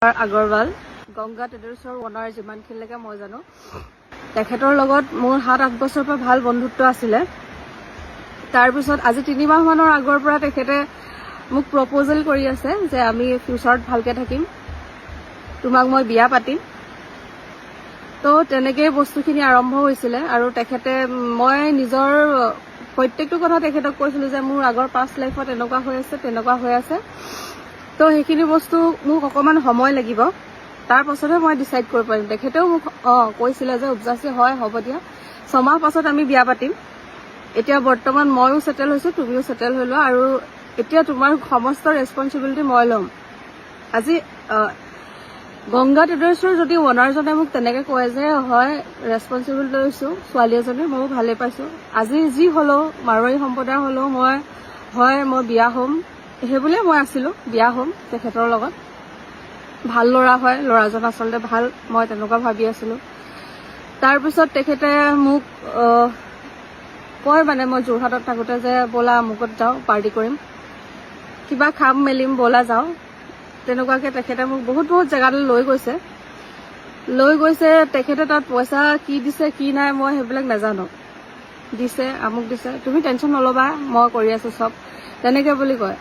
Agarwal Ganga ট্ৰেডাৰ্ছৰ owner যিমানখিনিলৈকে মই জানো তেখেতৰ লগত মোৰ 7-8 বছৰৰ পৰা ভাল বন্ধুত্ব আছিলে। তাৰপিছত আজি 3 মাহমানৰ আগৰ পৰা তেখেতে মোক প্ৰপ'জেল কৰি আছে যে আমি ফিউচাৰত ভালকৈ থাকিম, তোমাক মই বিয়া পাতিম। তো তেনেকেই বস্তুখিনি আৰম্ভ হৈছিলে আৰু তেখেতে মই নিজৰ প্ৰত্যেকটো কথা তেখেতক কৈছিলোঁ যে মোৰ আগৰ পাষ্ট লাইফত এনেকুৱা হৈ আছে তেনেকুৱা হৈ আছে, তো সেইখিনি বস্তু মোক অকণমান সময় লাগিব, তাৰ পাছতহে মই ডিচাইড কৰিব পাৰিম। তেখেতেও মোক কৈছিলে যে উপজাচি হয় হ'ব দিয়া 6 মাহ পাছত আমি বিয়া পাতিম। এতিয়া বৰ্তমান ময়ো ছেটেল হৈছোঁ, তুমিও ছেটেল হৈ লোৱা আৰু এতিয়া তোমাৰ সমস্ত ৰেছপনচিবিলিটি মই ল'ম। আজি গংগা ট্ৰেডাৰ্ছৰ যদি অনাৰজনে মোক তেনেকৈ কয় যে হয় ৰেছপনচিবিলিটি লৈছোঁ, ছোৱালী এজনী ময়ো ভালেই পাইছোঁ, আজি যি হ'লেও মাৰোৱাৰী সম্প্ৰদায় হ'লেও মই বিয়া হ'ম, সেইবুলিয়ে মই আছিলোঁ, বিয়া হ'ম তেখেতৰ লগত। ভাল ল'ৰা হয়, ল'ৰাজন আচলতে ভাল, মই তেনেকুৱা ভাবি আছিলোঁ। তাৰপিছত তেখেতে মোক কয় মানে মই যোৰহাটত থাকোঁতে যে ব'লা আমুকত যাওঁ পাৰ্টি কৰিম, কিবা খাম মেলিম ব'লা যাওঁ। তেনেকুৱাকৈ তেখেতে মোক বহুত জেগালৈ লৈ গৈছে। তেখেতে তাত পইচা কি দিছে কি নাই মই সেইবিলাক নাজানো, দিছে আমুক দিছে, তুমি টেনশ্যন নল'বা মই কৰি আছোঁ চব, তেনেকৈ বুলি কয়।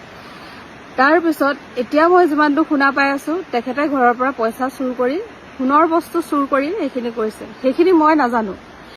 তাৰপিছত এতিয়া মই যিমানটো শুনা পাই আছোঁ তেখেতে ঘৰৰ পৰা পইচা চুৰ কৰি, সোণৰ বস্তু চুৰ কৰি সেইখিনি কৰিছে, সেইখিনি মই নাজানো।